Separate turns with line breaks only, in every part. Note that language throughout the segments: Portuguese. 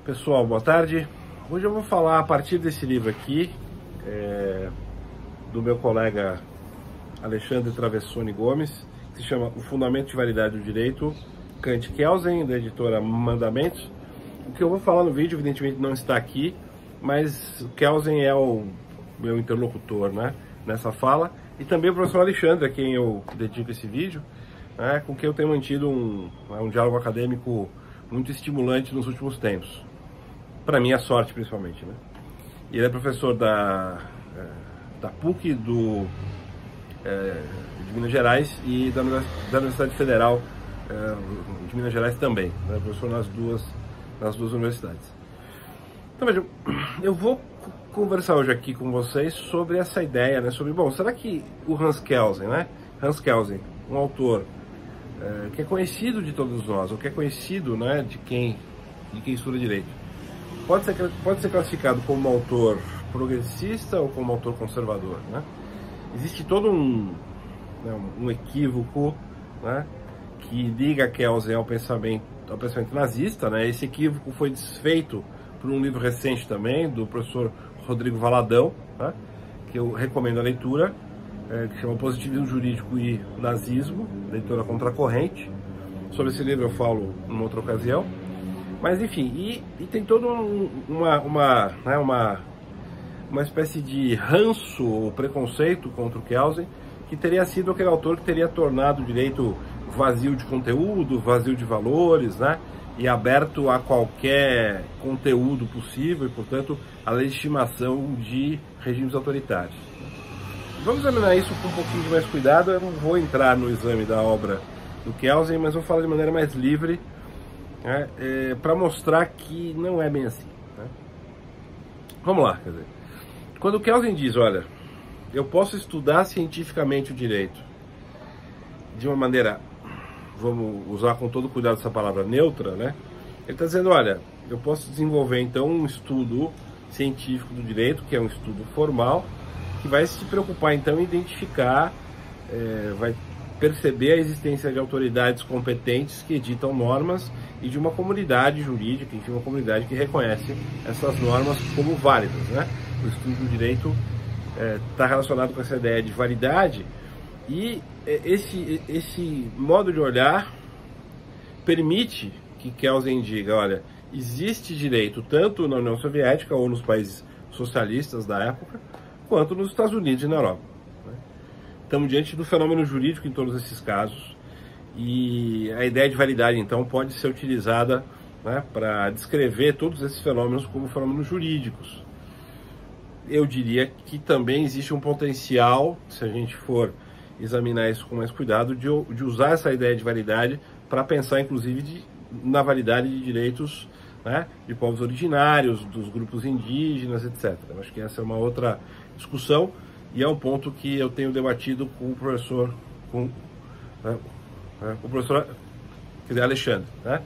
Pessoal, boa tarde. Hoje eu vou falar a partir desse livro aqui, do meu colega Alexandre Travessoni Gomes, que se chama O Fundamento de Validade do Direito, Kant e Kelsen, da editora Mandamentos. O que eu vou falar no vídeo, evidentemente, não está aqui, mas o Kelsen é o meu interlocutor, né, nessa fala, e também o professor Alexandre, a quem eu dedico esse vídeo, né, com quem eu tenho mantido um diálogo acadêmico muito estimulante nos últimos tempos. Para minha sorte, principalmente, né? Ele é professor da PUC de Minas Gerais e da Universidade Federal de Minas Gerais também, né? Professor nas duas universidades. Então, vejam, eu vou conversar hoje aqui com vocês sobre essa ideia, né? Sobre, bom, será que o Hans Kelsen, né? Hans Kelsen, um autor que é conhecido de todos nós, ou que é conhecido, né, de quem estuda direito, pode ser classificado como autor progressista ou como autor conservador, né? Existe todo um equívoco, né, que liga Kelsen ao pensamento nazista, né? Esse equívoco foi desfeito por um livro recente também, do professor Rodrigo Valadão, né, que eu recomendo a leitura, que chama Positivismo Jurídico e Nazismo, leitura contracorrente. Sobre esse livro eu falo em outra ocasião. Mas enfim, e tem toda uma espécie de ranço ou preconceito contra o Kelsen, que teria sido aquele autor que teria tornado o direito vazio de conteúdo, vazio de valores, né? E aberto a qualquer conteúdo possível e, portanto, a legitimação de regimes autoritários. Vamos examinar isso com um pouquinho de mais cuidado. Eu não vou entrar no exame da obra do Kelsen, mas vou falar de maneira mais livre, né, para mostrar que não é bem assim, né? Vamos lá, quer dizer, quando o Kelsen diz, olha, eu posso estudar cientificamente o direito de uma maneira, vamos usar com todo cuidado essa palavra neutra, né? Ele está dizendo, olha, eu posso desenvolver então um estudo científico do direito, que é um estudo formal, que vai se preocupar então em identificar, vai perceber a existência de autoridades competentes que editam normas e de uma comunidade jurídica, enfim, uma comunidade que reconhece essas normas como válidas, né? O estudo do direito está relacionado com essa ideia de validade, e esse modo de olhar permite que Kelsen diga, olha, existe direito tanto na União Soviética ou nos países socialistas da época, quanto nos Estados Unidos e na Europa, né? Estamos diante do fenômeno jurídico em todos esses casos, e a ideia de validade, então, pode ser utilizada, né, para descrever todos esses fenômenos como fenômenos jurídicos. Eu diria que também existe um potencial, se a gente for examinar isso com mais cuidado, de usar essa ideia de validade para pensar, inclusive, na validade de direitos, né, de povos originários, dos grupos indígenas, etc. Eu acho que essa é uma outra discussão, e é um ponto que eu tenho debatido com o professor, quer dizer, Alexandre, né?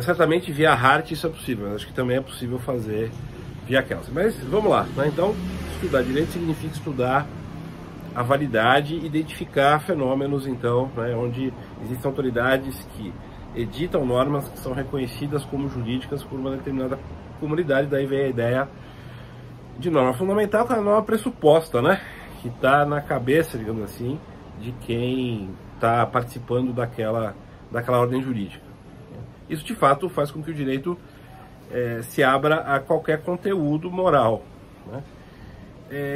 Certamente via Hart isso é possível, mas acho que também é possível fazer via Kelsen. Mas vamos lá, né? Então, estudar direito significa estudar a validade, identificar fenômenos, então, né, onde existem autoridades que editam normas que são reconhecidas como jurídicas por uma determinada comunidade. Daí vem a ideia de norma fundamental, que é a norma pressuposta, né, que está na cabeça, digamos assim, de quem está participando daquela ordem jurídica. Isso, de fato, faz com que o direito se abra a qualquer conteúdo moral, né?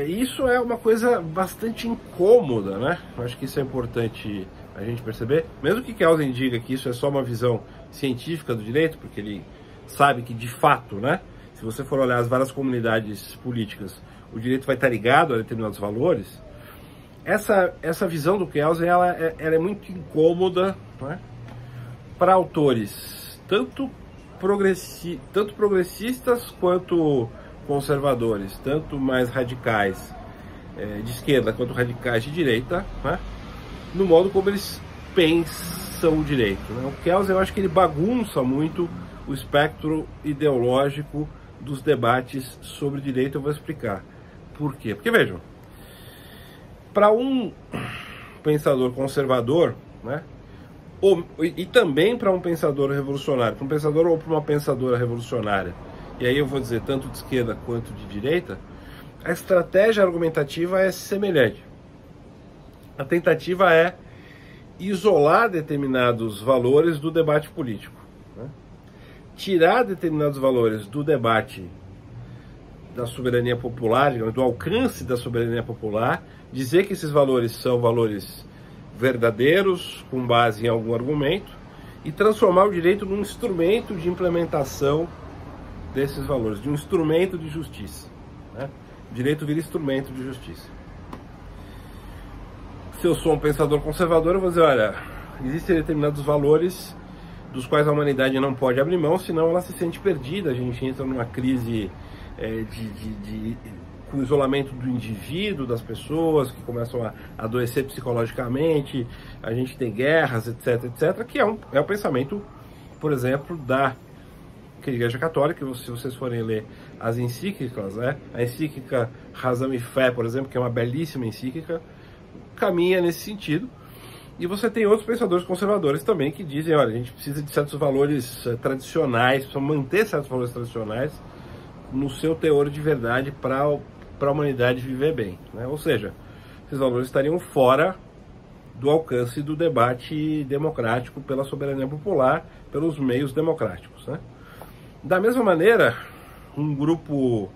Isso é uma coisa bastante incômoda, né? Eu acho que isso é importante a gente perceber, mesmo que Kelsen diga que isso é só uma visão científica do direito, porque ele sabe que, de fato, né, se você for olhar as várias comunidades políticas, o direito vai estar ligado a determinados valores. Essa visão do Kelsen, ela é muito incômoda, né, para autores tanto progressistas quanto conservadores, tanto mais radicais de esquerda quanto radicais de direita, né, no modo como eles pensam o direito, né? O Kelsen, eu acho que ele bagunça muito o espectro ideológico dos debates sobre direito. Eu vou explicar por quê. Porque, vejam, para um pensador conservador, né, E também para um pensador revolucionário, para um pensador ou para uma pensadora revolucionária, e aí eu vou dizer tanto de esquerda quanto de direita, a estratégia argumentativa é semelhante. A tentativa é isolar determinados valores do debate político, né? Tirar determinados valores do debate da soberania popular, digamos, do alcance da soberania popular, dizer que esses valores são valores verdadeiros, com base em algum argumento, e transformar o direito num instrumento de implementação desses valores, de um instrumento de justiça, né? O direito vira instrumento de justiça. Se eu sou um pensador conservador, eu vou dizer, olha, existem determinados valores dos quais a humanidade não pode abrir mão, senão ela se sente perdida, a gente entra numa crise com o isolamento do indivíduo, das pessoas que começam a adoecer psicologicamente, a gente tem guerras, etc, etc, que é o pensamento, por exemplo, da Igreja Católica. Se vocês forem ler as encíclicas, né, a encíclica Razão e Fé, por exemplo, que é uma belíssima encíclica, caminha nesse sentido. E você tem outros pensadores conservadores também que dizem, olha, a gente precisa de certos valores tradicionais, precisa manter certos valores tradicionais no seu teor de verdade para a humanidade viver bem, né? Ou seja, esses valores estariam fora do alcance do debate democrático pela soberania popular, pelos meios democráticos, né? Da mesma maneira, um grupo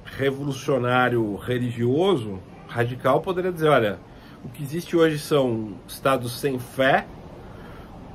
revolucionário religioso, radical, poderia dizer, olha, o que existe hoje são estados sem fé,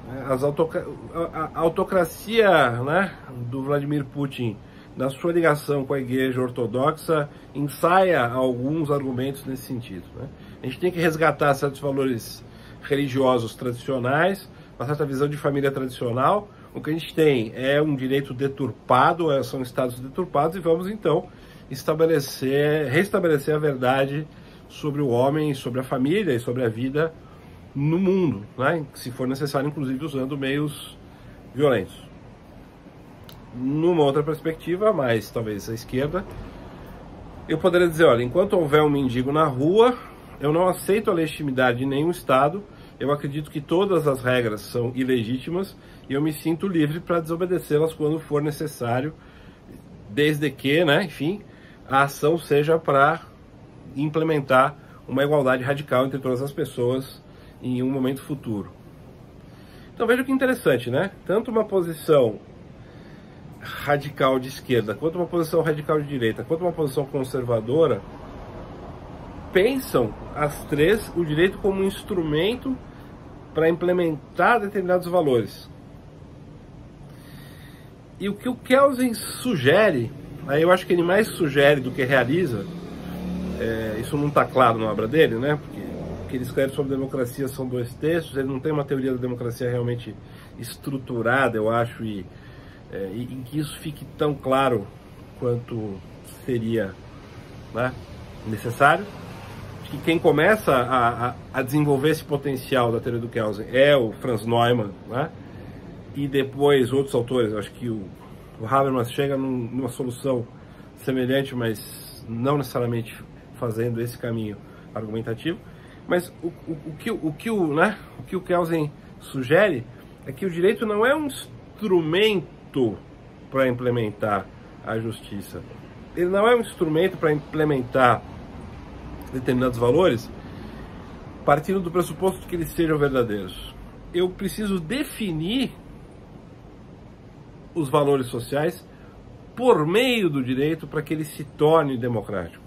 a autocracia, né, do Vladimir Putin, na sua ligação com a Igreja Ortodoxa, ensaia alguns argumentos nesse sentido, né? A gente tem que resgatar certos valores religiosos tradicionais, uma certa visão de família tradicional. O que a gente tem é um direito deturpado, são estados deturpados, e vamos então restabelecer a verdade sobre o homem, sobre a família e sobre a vida no mundo, né? Se for necessário, inclusive usando meios violentos. Numa outra perspectiva, mais talvez à esquerda, eu poderia dizer, olha, enquanto houver um mendigo na rua, eu não aceito a legitimidade de nenhum Estado, eu acredito que todas as regras são ilegítimas e eu me sinto livre para desobedecê-las quando for necessário, desde que, né, enfim, a ação seja para implementar uma igualdade radical entre todas as pessoas em um momento futuro. Então veja que interessante, né? Tanto uma posição radical de esquerda, quanto uma posição radical de direita, quanto uma posição conservadora, pensam as três o direito como um instrumento para implementar determinados valores. E o que o Kelsen sugere, aí eu acho que ele mais sugere do que realiza, isso não está claro na obra dele, né? Porque o que ele escreve sobre democracia são 2 textos, ele não tem uma teoria da democracia realmente estruturada, eu acho, e em que isso fique tão claro quanto seria, né, necessário. Acho que quem começa a desenvolver esse potencial da teoria do Kelsen é o Franz Neumann, né, e depois outros autores. Acho que o Habermas chega numa solução semelhante, mas não necessariamente fazendo esse caminho argumentativo. Mas o que o Kelsen sugere é que o direito não é um instrumento para implementar a justiça. Ele não é um instrumento para implementar determinados valores partindo do pressuposto de que eles sejam verdadeiros. Eu preciso definir os valores sociais por meio do direito para que ele se torne democrático.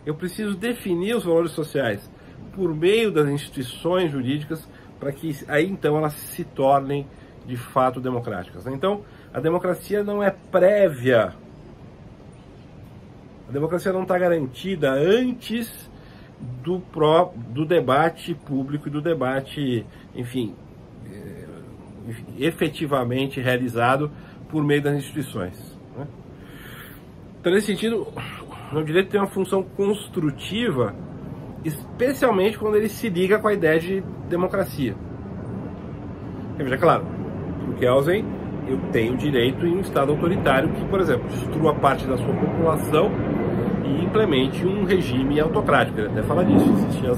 Eu preciso definir os valores sociais por meio das instituições jurídicas para que aí então elas se tornem de fato democráticas. Então, a democracia não é prévia. A democracia não está garantida antes do debate público e do debate, enfim, efetivamente realizado por meio das instituições, né? Então, nesse sentido, o direito tem uma função construtiva, especialmente quando ele se liga com a ideia de democracia. Veja, claro, para o Kelsen, eu tenho direito em um Estado autoritário que, por exemplo, destrua parte da sua população e implemente um regime autocrático. Ele até fala disso, existem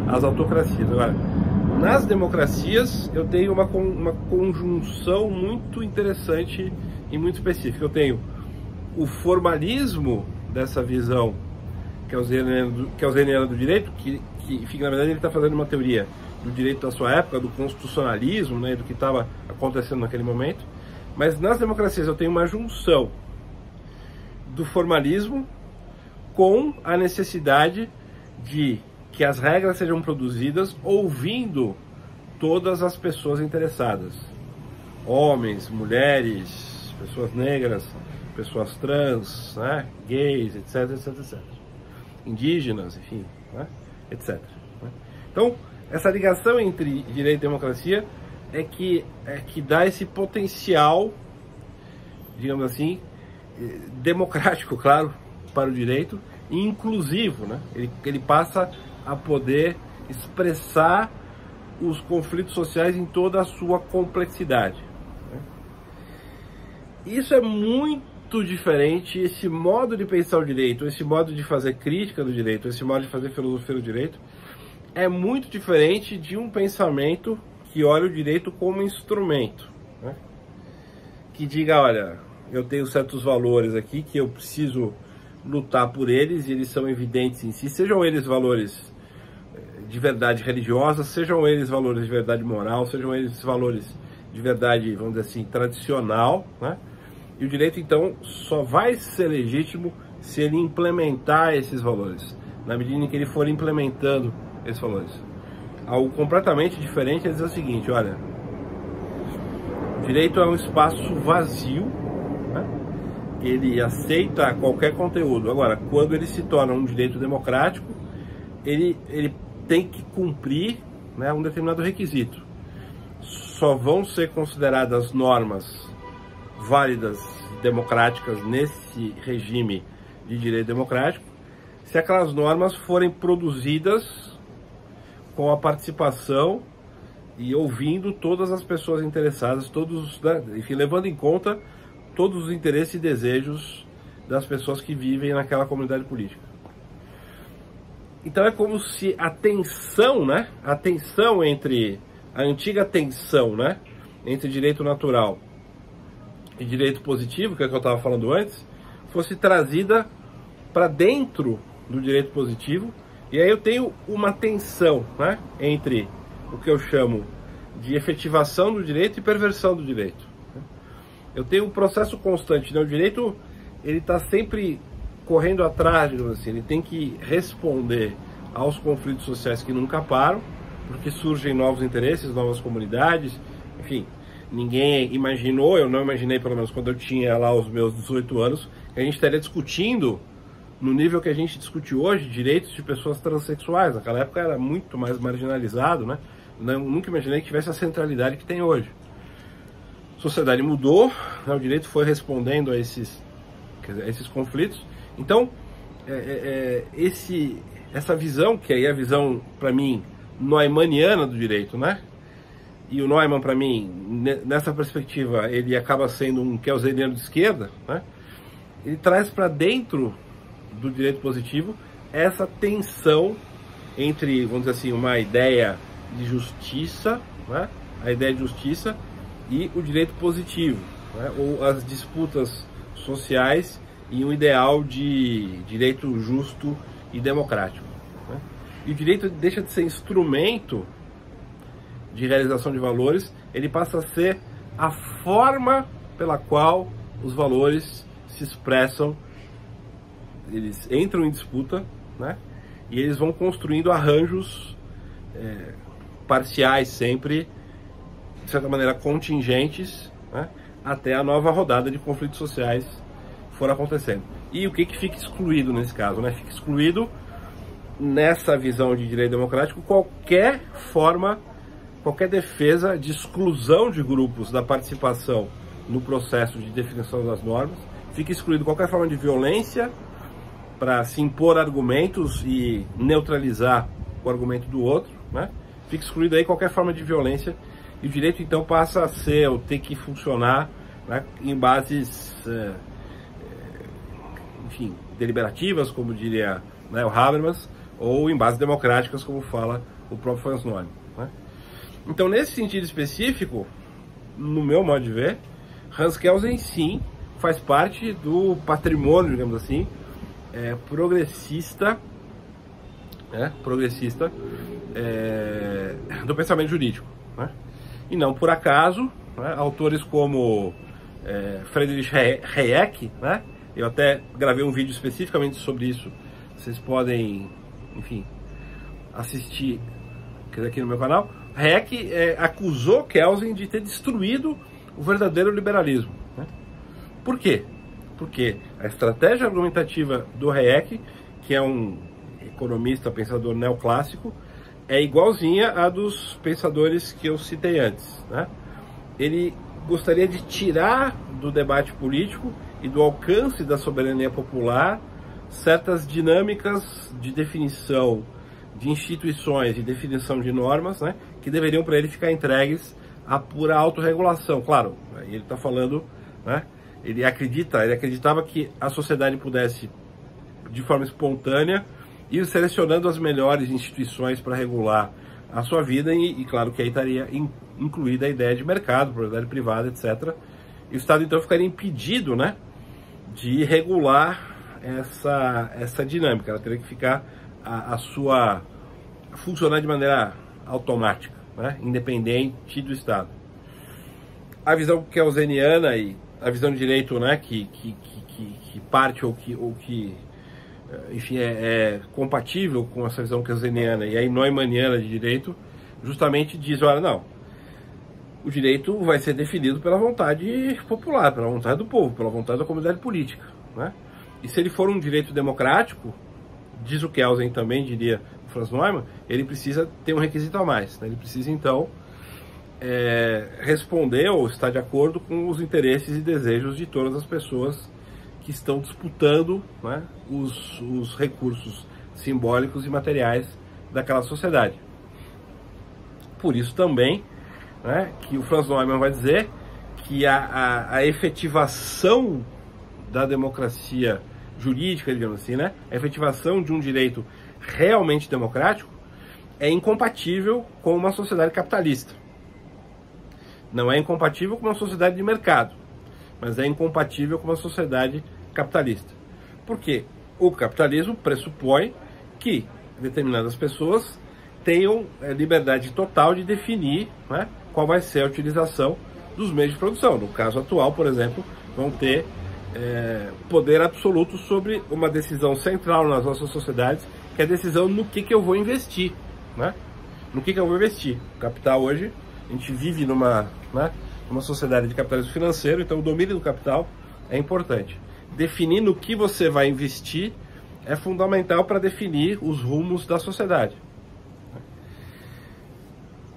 as autocracias. Agora, Nas democracias, eu tenho uma conjunção muito interessante e muito específica. Eu tenho o formalismo dessa visão kelseniana do direito, que na verdade ele está fazendo uma teoria do direito da sua época, do constitucionalismo, né, do que estava acontecendo naquele momento. Mas nas democracias eu tenho uma junção do formalismo com a necessidade de que as regras sejam produzidas ouvindo todas as pessoas interessadas. Homens, mulheres, pessoas negras, pessoas trans, né, gays, etc, etc, etc. Indígenas, enfim, né, etc. Então, essa ligação entre direito e democracia é que dá esse potencial, digamos assim, democrático, claro, para o direito, e inclusivo, né? Ele passa a poder expressar os conflitos sociais em toda a sua complexidade, né? Isso é muito diferente, esse modo de pensar o direito, esse modo de fazer crítica do direito, esse modo de fazer filosofia do direito, é muito diferente de um pensamento que olha o direito como instrumento, né? Que diga, olha, eu tenho certos valores aqui que eu preciso lutar por eles, e eles são evidentes em si, sejam eles valores de verdade religiosa, sejam eles valores de verdade moral, sejam eles valores de verdade, vamos dizer assim, tradicional, né? E o direito, então, só vai ser legítimo se ele implementar esses valores, na medida em que ele for implementando esses valores. Algo completamente diferente é dizer o seguinte, olha, o direito é um espaço vazio, né? Ele aceita qualquer conteúdo. Agora, quando ele se torna um direito democrático, ele tem que cumprir, né, um determinado requisito. Só vão ser consideradas normas válidas, democráticas, nesse regime de direito democrático, se aquelas normas forem produzidas com a participação e ouvindo todas as pessoas interessadas, todos, né, enfim, levando em conta todos os interesses e desejos das pessoas que vivem naquela comunidade política. Então é como se a tensão, né, a antiga tensão, né, entre direito natural e direito positivo, que é o que eu estava falando antes, fosse trazida para dentro do direito positivo. E aí eu tenho uma tensão, né, entre o que eu chamo de efetivação do direito e perversão do direito. Eu tenho um processo constante, né? O direito, ele está sempre correndo atrás, digamos assim, ele tem que responder aos conflitos sociais que nunca param, porque surgem novos interesses, novas comunidades, enfim, ninguém imaginou, eu não imaginei, pelo menos quando eu tinha lá os meus 18 anos, que a gente estaria discutindo no nível que a gente discute hoje, direitos de pessoas transexuais. Naquela época era muito mais marginalizado, né? Eu nunca imaginei que tivesse a centralidade que tem hoje. A sociedade mudou, né? O direito foi respondendo a esses conflitos. Então, essa visão, que aí é a visão, para mim, neumanniana do direito, né? E o Neumann, para mim, nessa perspectiva, ele acaba sendo um kelseniano de esquerda, né? Ele traz para dentro do direito positivo essa tensão entre, vamos dizer assim, uma ideia de justiça, né? A ideia de justiça e o direito positivo, né? Ou as disputas sociais e um ideal de direito justo e democrático, né? E o direito deixa de ser instrumento de realização de valores, ele passa a ser a forma pela qual os valores se expressam. Eles entram em disputa, né? E eles vão construindo arranjos parciais sempre, de certa maneira contingentes, né? Até a nova rodada de conflitos sociais for acontecendo. E o que fica excluído nesse caso, né? Fica excluído, nessa visão de direito democrático, qualquer forma, qualquer defesa de exclusão de grupos da participação no processo de definição das normas. Fica excluído qualquer forma de violência para se impor argumentos e neutralizar o argumento do outro, né? Fica excluído aí qualquer forma de violência, e o direito então passa a ser, ou ter que funcionar, né, em bases, enfim, deliberativas, como diria, né, o Habermas, ou em bases democráticas, como fala o próprio Franz Neumann, né? Então, nesse sentido específico, no meu modo de ver, Hans Kelsen sim faz parte do patrimônio, digamos assim, progressista do pensamento jurídico, né? E não por acaso, né, autores como Friedrich Hayek, né? Eu até gravei um vídeo especificamente sobre isso, vocês podem, enfim, assistir aqui no meu canal. Hayek acusou Kelsen de ter destruído o verdadeiro liberalismo, né? Por quê? Porque a estratégia argumentativa do Hayek, que é um economista, pensador neoclássico, é igualzinha à dos pensadores que eu citei antes, né? Ele gostaria de tirar do debate político e do alcance da soberania popular certas dinâmicas de definição de instituições e definição de normas, né, que deveriam para ele ficar entregues à pura autorregulação. Claro, ele está falando, né, ele acreditava que a sociedade pudesse, de forma espontânea, ir selecionando as melhores instituições para regular a sua vida e claro que aí estaria incluída a ideia de mercado, propriedade privada, etc. E o Estado então ficaria impedido, né, de regular essa dinâmica. Ela teria que ficar funcionar de maneira automática, né, independente do Estado. A visão kelseniana e a visão de direito, né, que parte ou que enfim, é compatível com essa visão kelseniana e a neumanniana de direito, justamente diz, olha, não, o direito vai ser definido pela vontade popular, pela vontade do povo, pela vontade da comunidade política, né? E se ele for um direito democrático, diz o Kelsen também, diria o Franz Neumann, ele precisa ter um requisito a mais, né? Ele precisa, então, responder ou estar de acordo com os interesses e desejos de todas as pessoas que estão disputando, né, os recursos simbólicos e materiais daquela sociedade. Por isso também, né, que o Franz Neumann vai dizer que a efetivação da democracia jurídica, digamos assim, né, a efetivação de um direito realmente democrático é incompatível com uma sociedade capitalista. Não é incompatível com uma sociedade de mercado, mas é incompatível com uma sociedade capitalista. Porque o capitalismo pressupõe que determinadas pessoas tenham liberdade total de definir, né, qual vai ser a utilização dos meios de produção. No caso atual, por exemplo, vão ter poder absoluto sobre uma decisão central nas nossas sociedades, que é a decisão no que eu vou investir, né? No que eu vou investir. O capital hoje, a gente vive numa sociedade de capitalismo financeiro, então o domínio do capital é importante. Definir no que você vai investir é fundamental para definir os rumos da sociedade.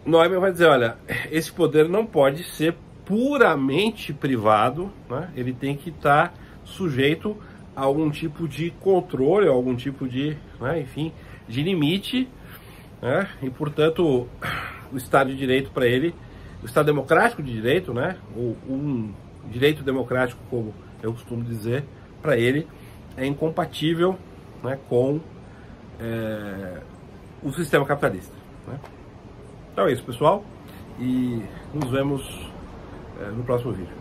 Neumann vai dizer, olha, esse poder não pode ser puramente privado, né? Ele tem que estar sujeito a algum tipo de controle, a algum tipo de, né, enfim, de limite, né? E, portanto, o Estado de Direito para ele, o Estado democrático de direito, né, ou um direito democrático, como eu costumo dizer, para ele é incompatível, né, com o sistema capitalista, né? Então é isso, pessoal, e nos vemos no próximo vídeo.